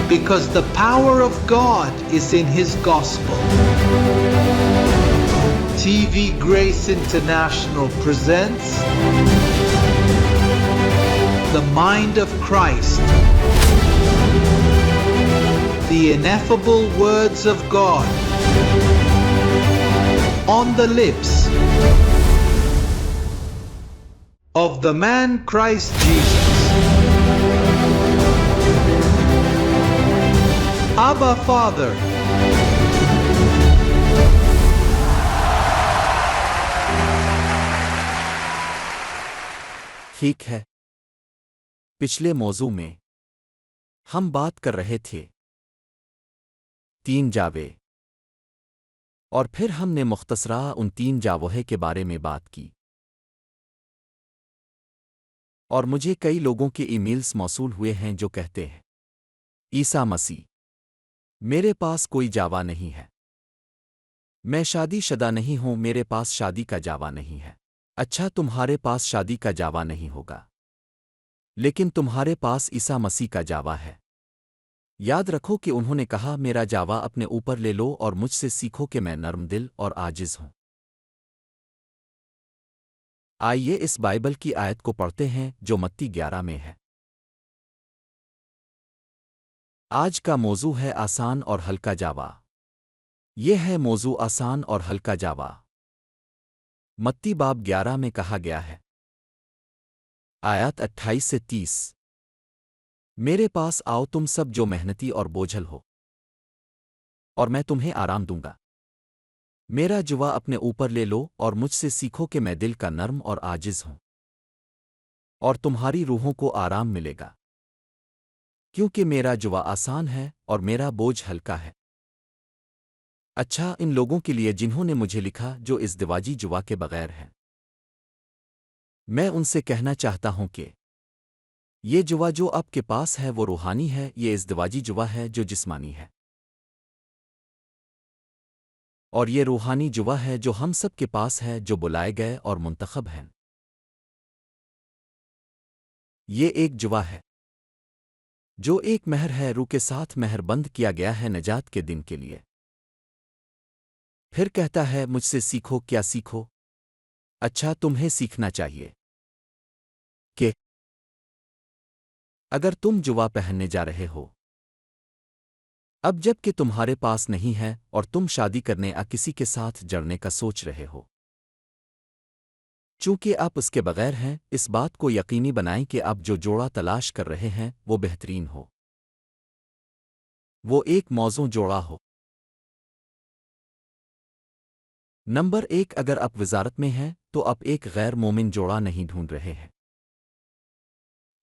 because the power of God is in His gospel. TV Grace International presents The Mind of Christ, the ineffable words of God on the lips of the man Christ Jesus. Abba Father. ठीक है। पिछले मौजू में हम बात कर रहे थे 3 जावे, और फिर हमने मुख्तसरा उन 3 जावोहे के बारे में बात की। और मुझे कई लोगों के ईमेल्स मौसूल हुए हैं जो कहते हैं, ईसा मसीह, मेरे पास कोई जावा नहीं है। मैं शादी शुदा नहीं हूं, मेरे पास शादी का जावा नहीं है। अच्छा, तुम्हारे पास शादी का जावा नहीं होगा, लेकिन तुम्हारे पास ईसा मसीह का जावा है। याद रखो कि उन्होंने कहा, मेरा जावा अपने ऊपर ले लो और मुझसे सीखो कि मैं नर्म दिल और आजिज हूं। आइए इस बाइबल की आयत को पढ़ते हैं जो मत्ती 11 में है। आज का मौजू है आसान और हल्का जावा। यह है मौजू आसान और हल्का जावा। मत्ती बाब 11 में कहा गया है, आयत 28 से 30, मेरे पास आओ तुम सब जो मेहनती और बोझल हो, और मैं तुम्हें आराम दूंगा। मेरा जुआ अपने ऊपर ले लो और मुझसे सीखो कि मैं दिल का नर्म और आजिज हूं, और तुम्हारी रूहों को आराम मिलेगा, क्योंकि मेरा जुआ आसान है और मेरा बोझ हल्का है। अच्छा, इन लोगों के लिए जिन्होंने मुझे लिखा जो इज़्दिवाजी जुआ के बगैर हैं, मैं उनसे कहना चाहता हूं कि ये जुआ जो आपके पास है वो रूहानी है, ये इज़्दिवाजी जुआ है जो जिस्मानी है, और ये रूहानी जुआ है जो हम सब के पास है जो बुलाए गए और मुंतखब हैं। ये एक जुआ है जो एक महर है, रूह के साथ महर बंद किया गया है नजात के दिन के लिए। फिर कहता है, मुझसे सीखो। क्या सीखो? अच्छा, तुम्हें सीखना चाहिए कि अगर तुम जुआ पहनने जा रहे हो, अब जबकि तुम्हारे पास नहीं है और तुम शादी करने या किसी के साथ जड़ने का सोच रहे हो, चूंकि आप उसके बगैर हैं, इस बात को यकीनी बनाएं कि आप जो जोड़ा तलाश कर रहे हैं वो बेहतरीन हो, वो एक मौजूद जोड़ा हो। नंबर 1, अगर आप वजारत में हैं तो आप एक गैर मोमिन जोड़ा नहीं ढूंढ रहे हैं।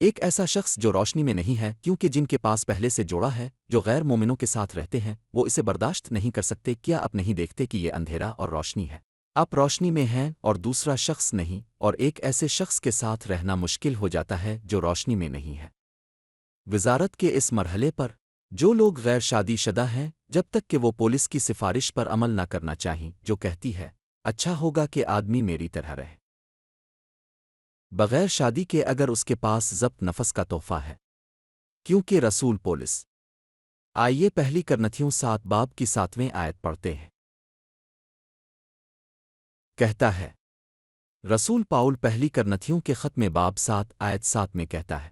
एक ऐसा शख्स जो रोशनी में नहीं है, क्योंकि जिनके पास पहले से जोड़ा है जो गैर मोमिनों के साथ रहते हैं वो इसे बर्दाश्त नहीं कर सकते। क्या आप नहीं देखते कि ये अंधेरा और रोशनी है? आप रोशनी में हैं और दूसरा शख्स नहीं, और एक ऐसे शख्स के साथ रहना मुश्किल हो जाता है जो रोशनी में नहीं है। वजारत के इस मरहले पर जो लोग गैर शादी शुदा हैं, जब तक कि वो पुलिस की सिफारिश पर अमल न करना चाहिए जो कहती है, अच्छा होगा कि आदमी मेरी तरह रहे बगैर शादी के, अगर उसके पास ज़ब्त नफस का तोहफा है, क्योंकि रसूल पौलुस, आइए पहली करनथियों 7 बाब की 7वें आयत पढ़ते हैं। कहता है, रसूल पाउल पहली करनथियों के खत में बाब 7 आयत 7 में कहता है,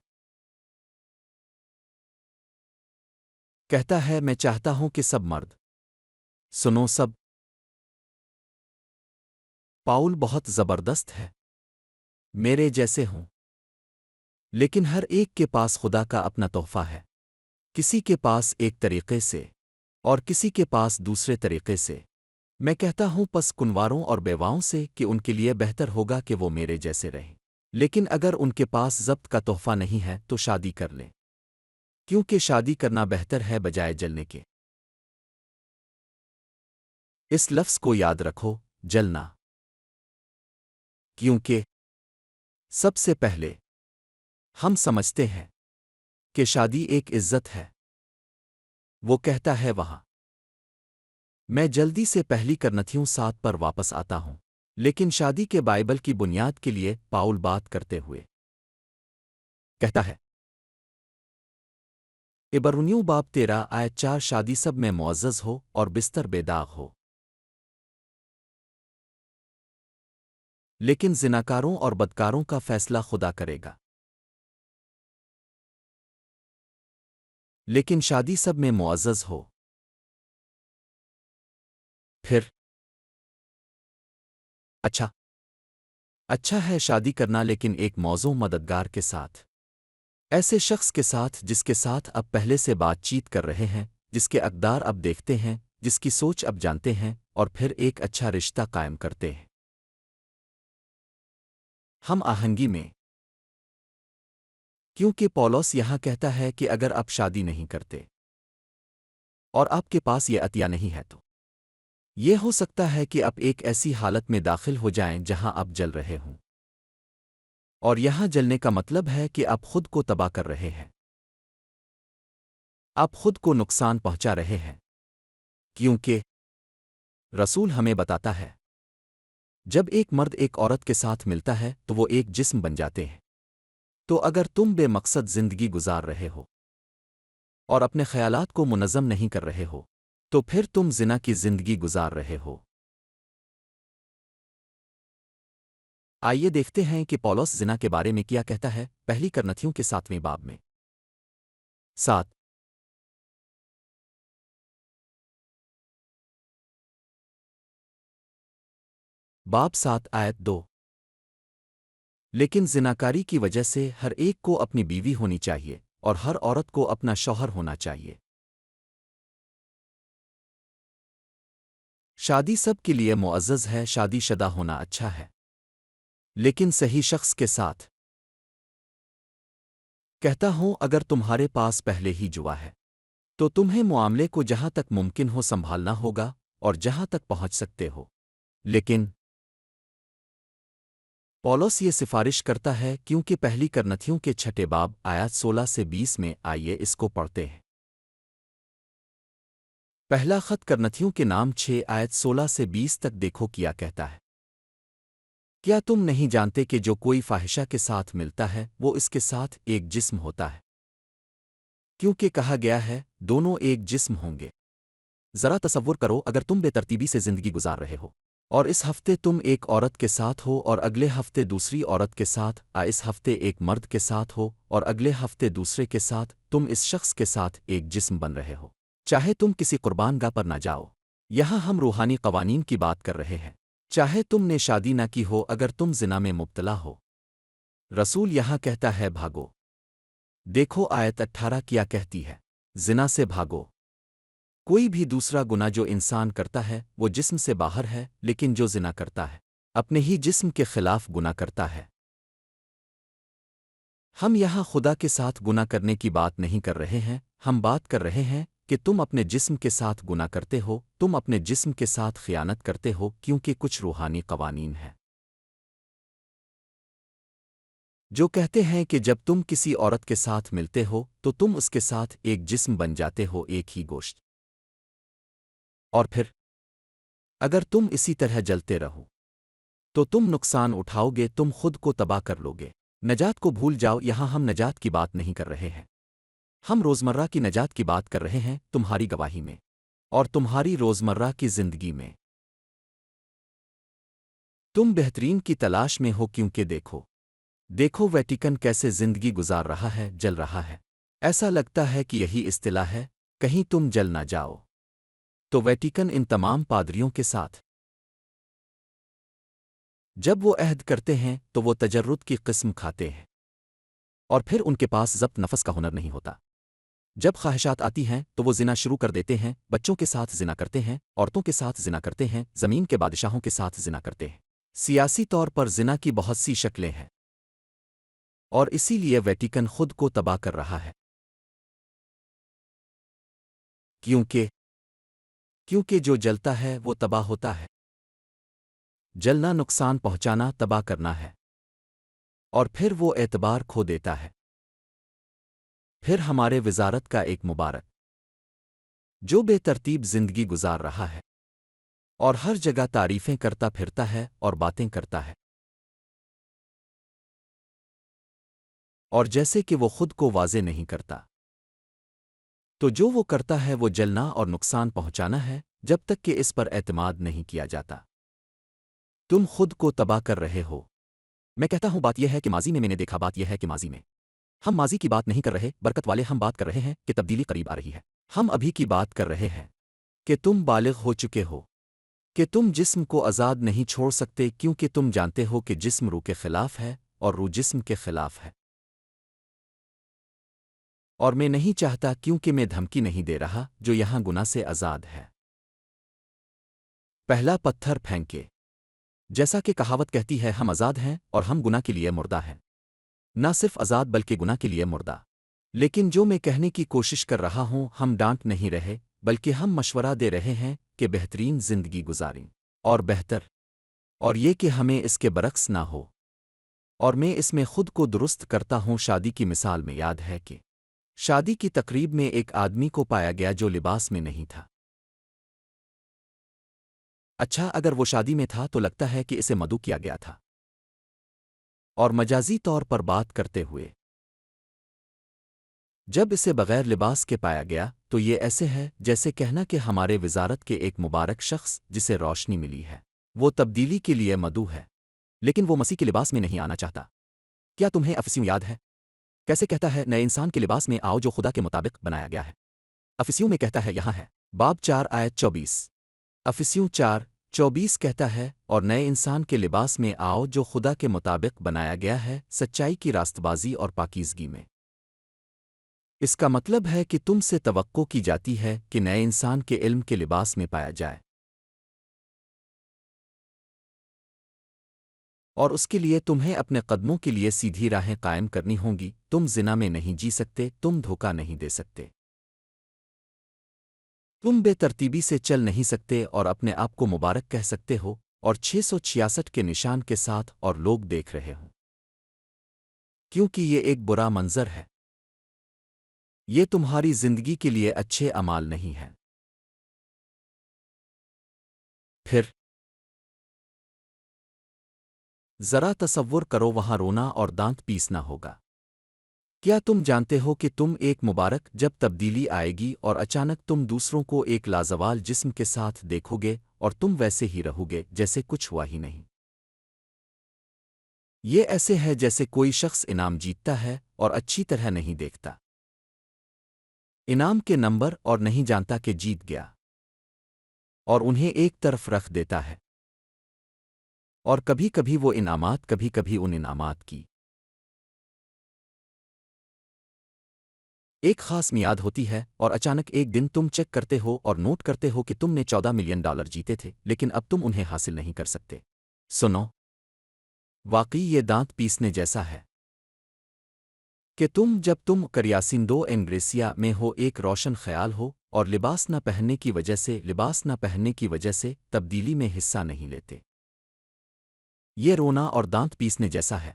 मैं चाहता हूं कि सब मर्द सुनो। सब पाउल बहुत जबरदस्त है, मेरे जैसे हों, लेकिन हर एक के पास खुदा का अपना तोहफा है। किसी के पास एक तरीके से और किसी के पास दूसरे तरीके से। मैं कहता हूं पस कुनवारों और बेवाओं से कि उनके लिए बेहतर होगा कि वो मेरे जैसे रहें, लेकिन अगर उनके पास ज़ब्त का तोहफा नहीं है तो शादी कर लें, क्योंकि शादी करना बेहतर है बजाय जलने के। इस लफ्ज़ को याद रखो, जलना, क्योंकि सबसे पहले हम समझते हैं कि शादी एक इज्जत है। वो कहता है वहां, मैं जल्दी से पहली करनथियों 7 पर वापस आता हूं, लेकिन शादी के बाइबल की बुनियाद के लिए पाउल बात करते हुए कहता है, इब्रानियों बाब 13 आयत 4 शादी सब में मुअज़्ज़ज़ हो और बिस्तर बेदाग हो। लेकिन ज़िनाकारों और बदकारों का फैसला खुदा करेगा। लेकिन शादी सब में मुअज़्ज़ज़ हो। फिर अच्छा अच्छा है शादी करना, लेकिन एक मौजूद मददगार के साथ। ऐसे शख्स के साथ जिसके साथ अब पहले से बातचीत कर रहे हैं, जिसके अक़दार अब देखते हैं, जिसकी सोच अब जानते हैं, और फिर एक अच्छा रिश्ता कायम करते हैं। हम आहंगी में, क्योंकि पौलुस यहाँ कहता है कि अगर आप शादी नहीं करते और आपके पास ये अतिया नहीं है, तो ये हो सकता है कि आप एक ऐसी हालत में दाखिल हो जाएं जहां आप जल रहे हों। और यहां जलने का मतलब है कि आप खुद को तबाह कर रहे हैं, आप खुद को नुकसान पहुंचा रहे हैं। क्योंकि रसूल हमें बताता है, जब एक मर्द एक औरत के साथ मिलता है तो वो एक जिस्म बन जाते हैं। तो अगर तुम बेमकसद जिंदगी गुजार रहे हो और अपने ख्यालात को मुनज़्ज़म नहीं कर रहे हो, तो फिर तुम ज़िना की जिंदगी गुजार रहे हो। आइए देखते हैं कि पौलुस ज़िना के बारे में क्या कहता है। पहली करनथियों के 7वें बाब में 7 बाब 7 आयत 2। लेकिन ज़िनाकारी की वजह से हर एक को अपनी बीवी होनी चाहिए और हर औरत को अपना शौहर होना चाहिए। शादी सब के लिए मुअज़्ज़ज़ है, शादीशुदा होना अच्छा है, लेकिन सही शख्स के साथ। कहता हूं, अगर तुम्हारे पास पहले ही जुआ है तो तुम्हें मामले को जहां तक मुमकिन हो संभालना होगा और जहां तक पहुंच सकते हो। लेकिन पौलुस ये सिफारिश करता है, क्योंकि पहली करनथियों के 6 बाब आयत 16 से 20 में, आइए इसको पढ़ते हैं। पहला खत करनथियों के नाम 6 आयत 16 से 20 तक देखो क्या कहता है। क्या तुम नहीं जानते कि जो कोई फाहिशा के साथ मिलता है वो इसके साथ एक जिस्म होता है? क्योंकि कहा गया है, दोनों एक जिस्म होंगे। जरा तसव्वुर करो, अगर तुम बेतरतीबी से जिंदगी गुजार रहे हो और इस हफ्ते तुम एक औरत के साथ हो और अगले हफ्ते दूसरी औरत के साथ, इस हफ्ते एक मर्द के साथ हो और अगले हफ्ते दूसरे के साथ, तुम इस शख्स के साथ एक जिस्म बन रहे हो, चाहे तुम किसी कुर्बानगाह पर ना जाओ। यहाँ हम रूहानी कवानीन की बात कर रहे हैं। चाहे तुमने शादी न की हो, अगर तुम जिना में मुब्तला हो, रसूल यहाँ कहता है भागो। देखो आयत 18 क्या कहती है, जिना से भागो। कोई भी दूसरा गुनाह जो इंसान करता है वो जिस्म से बाहर है, लेकिन जो जिना करता है अपने ही जिस्म के खिलाफ गुनाह करता है। हम यहाँ खुदा के साथ गुनाह करने की बात नहीं कर रहे हैं, हम बात कर रहे हैं कि तुम अपने जिस्म के साथ गुनाह करते हो, तुम अपने जिस्म के साथ खियानत करते हो, क्योंकि कुछ रूहानी कवानीन हैं जो कहते हैं कि जब तुम किसी औरत के साथ मिलते हो तो तुम उसके साथ एक जिस्म बन जाते हो, एक ही गोश्त। और फिर अगर तुम इसी तरह जलते रहो तो तुम नुकसान उठाओगे, तुम खुद को तबाह कर लोगे। नजात को भूल जाओ, यहां हम नजात की बात नहीं कर रहे हैं, हम रोज़मर्रा की नजात की बात कर रहे हैं, तुम्हारी गवाही में और तुम्हारी रोज़मर्रा की जिंदगी में। तुम बेहतरीन की तलाश में हो, क्योंकि देखो देखो वेटिकन कैसे जिंदगी गुजार रहा है, जल रहा है। ऐसा लगता है कि यही इस्तिलाह है, कहीं तुम जल ना जाओ। तो वेटिकन इन तमाम पादरियों के साथ जब वो अहद करते हैं तो वो तजर्रुद की किस्म खाते हैं और फिर उनके पास ज़ब्त नफस का हुनर नहीं होता। जब ख्वाहिशात आती हैं तो वो जिना शुरू कर देते हैं, बच्चों के साथ जिना करते हैं, औरतों के साथ जिना करते हैं, ज़मीन के बादशाहों के साथ जिना करते हैं। सियासी तौर पर जिना की बहुत सी शक्लें हैं और इसीलिए वेटिकन खुद को तबाह कर रहा है। क्योंकि क्योंकि जो जलता है वो तबाह होता है। जलना नुकसान पहुंचाना, तबाह करना है, और फिर वो एतबार खो देता है। फिर हमारे वजारत का एक मुबारक जो बेतरतीब जिंदगी गुजार रहा है और हर जगह तारीफें करता फिरता है और बातें करता है, और जैसे कि वो खुद को वाजे नहीं करता। تو جو وہ کرتا ہے وہ جلنا اور نقصان پہنچانا ہے جب تک کہ اس پر اعتماد نہیں کیا جاتا۔ تم خود کو تباہ کر رہے ہو۔ میں کہتا ہوں بات یہ ہے کہ ماضی میں نے دیکھا، بات یہ ہے کہ ماضی میں ہم ماضی کی بات نہیں کر رہے، برکت والے ہم بات کر رہے ہیں کہ تبدیلی قریب آ رہی ہے۔ ہم ابھی کی بات کر رہے ہیں کہ تم بالغ ہو چکے ہو، کہ تم جسم کو آزاد نہیں چھوڑ سکتے کیونکہ تم جانتے ہو کہ جسم روح کے خلاف ہے اور روح جسم کے خلاف ہے۔ اور میں نہیں چاہتا کیونکہ میں دھمکی نہیں دے رہا جو یہاں گناہ سے آزاد ہے۔ پہلا پتھر پھینکے۔ جیسا کہ کہاوت کہتی ہے، ہم آزاد ہیں اور ہم گناہ کے لیے مردہ ہیں۔ نہ صرف آزاد بلکہ گناہ کے لیے مردہ۔ لیکن جو میں کہنے کی کوشش کر رہا ہوں، ہم ڈانٹ نہیں رہے بلکہ ہم مشورہ دے رہے ہیں کہ بہترین زندگی گزاریں اور بہتر، اور یہ کہ ہمیں اس کے برعکس نہ ہو۔ اور میں اس میں خود کو درست کرتا ہوں۔ شادی کی مثال میں یاد ہے کہ شادی کی تقریب میں ایک آدمی کو پایا گیا جو لباس میں نہیں تھا۔ اچھا، اگر وہ شادی میں تھا تو لگتا ہے کہ اسے مدعو کیا گیا تھا۔ اور مجازی طور پر بات کرتے ہوئے، جب اسے بغیر لباس کے پایا گیا تو یہ ایسے ہے جیسے کہنا کہ ہمارے وزارت کے ایک مبارک شخص جسے روشنی ملی ہے وہ تبدیلی کے لیے مدعو ہے، لیکن وہ مسیح کے لباس میں نہیں آنا چاہتا۔ کیا تمہیں افسیوں یاد ہے؟ کیسے کہتا ہے، نئے انسان کے لباس میں آؤ جو خدا کے مطابق بنایا گیا ہے۔ افسیوں میں کہتا ہے، یہاں ہے باب 4 آیت 24۔ افسیوں 4:24 کہتا ہے، اور نئے انسان کے لباس میں آؤ جو خدا کے مطابق بنایا گیا ہے، سچائی کی راست بازی اور پاکیزگی میں۔ اس کا مطلب ہے کہ تم سے توقع کی جاتی ہے کہ نئے انسان کے علم کے لباس میں پایا جائے، اور اس کے لیے تمہیں اپنے قدموں کے لیے سیدھی راہیں قائم کرنی ہوں گی۔ تم زنا میں نہیں جی سکتے، تم دھوکہ نہیں دے سکتے، تم بے ترتیبی سے چل نہیں سکتے اور اپنے آپ کو مبارک کہہ سکتے ہو، اور 666 کے نشان کے ساتھ اور لوگ دیکھ رہے ہوں، کیونکہ یہ ایک برا منظر ہے۔ یہ تمہاری زندگی کے لیے اچھے اعمال نہیں ہیں۔ پھر ذرا تصور کرو، وہاں رونا اور دانت پیسنا ہوگا۔ کیا تم جانتے ہو کہ تم ایک مبارک جب تبدیلی آئے گی اور اچانک تم دوسروں کو ایک لازوال جسم کے ساتھ دیکھو گے اور تم ویسے ہی رہو گے جیسے کچھ ہوا ہی نہیں۔ یہ ایسے ہے جیسے کوئی شخص انعام جیتتا ہے اور اچھی طرح نہیں دیکھتا انعام کے نمبر اور نہیں جانتا کہ جیت گیا، اور انہیں ایک طرف رکھ دیتا ہے۔ اور کبھی کبھی وہ انعامات، کبھی کبھی ان انعامات کی ایک خاص میعاد ہوتی ہے، اور اچانک ایک دن تم چیک کرتے ہو اور نوٹ کرتے ہو کہ تم نے $14 ملین جیتے تھے، لیکن اب تم انہیں حاصل نہیں کر سکتے۔ سنو، واقعی یہ دانت پیسنے جیسا ہے کہ جب تم کریاسیندو انگریسیا میں ہو، ایک روشن خیال ہو اور لباس نہ پہننے کی وجہ سے تبدیلی میں حصہ نہیں لیتے۔ یہ رونا اور دانت پیسنے جیسا ہے،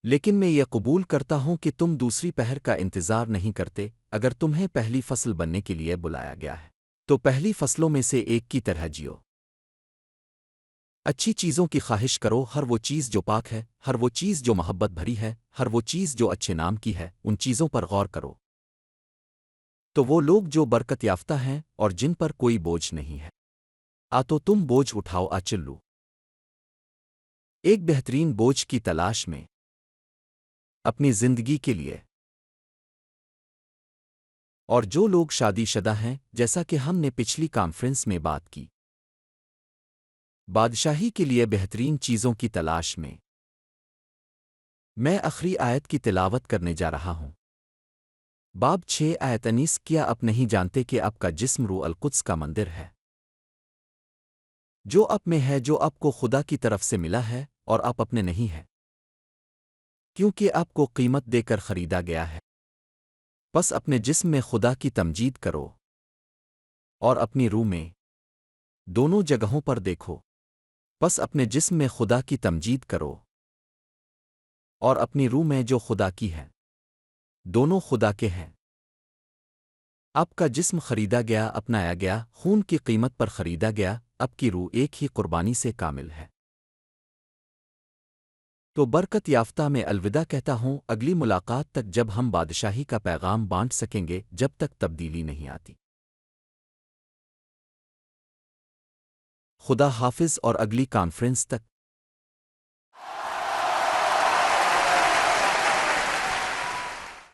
لیکن میں یہ قبول کرتا ہوں کہ تم دوسری پہر کا انتظار نہیں کرتے۔ اگر تمہیں پہلی فصل بننے کے لیے بلایا گیا ہے تو پہلی فصلوں میں سے ایک کی طرح جیو۔ اچھی چیزوں کی خواہش کرو، ہر وہ چیز جو پاک ہے، ہر وہ چیز جو محبت بھری ہے، ہر وہ چیز جو اچھے نام کی ہے، ان چیزوں پر غور کرو۔ تو وہ لوگ جو برکت یافتہ ہیں اور جن پر کوئی بوجھ نہیں ہے، تو تم بوجھ اٹھاؤ، چلو ایک بہترین بوجھ کی تلاش میں اپنی زندگی کے لیے۔ اور جو لوگ شادی شدہ ہیں، جیسا کہ ہم نے پچھلی کانفرنس میں بات کی، بادشاہی کے لیے بہترین چیزوں کی تلاش میں آخری آیت کی تلاوت کرنے جا رہا ہوں۔ باب 6 آیت 19۔ کیا آپ نہیں جانتے کہ آپ کا جسم روح القدس کا مندر ہے، جو آپ میں ہے، جو آپ کو خدا کی طرف سے ملا ہے، اور آپ اپنے نہیں ہیں، کیونکہ آپ کو قیمت دے کر خریدا گیا ہے۔ بس اپنے جسم میں خدا کی تمجید کرو اور اپنی روح میں، دونوں جگہوں پر دیکھو۔ بس اپنے جسم میں خدا کی تمجید کرو اور اپنی روح میں جو خدا کی ہے، دونوں خدا کے ہیں۔ آپ کا جسم خریدا گیا، اپنایا گیا، خون کی قیمت پر خریدا گیا۔ آپ کی روح ایک ہی قربانی سے کامل ہے۔ تو برکت یافتہ میں الوداع کہتا ہوں، اگلی ملاقات تک جب ہم بادشاہی کا پیغام بانٹ سکیں گے، جب تک تبدیلی نہیں آتی۔ خدا حافظ اور اگلی کانفرنس تک۔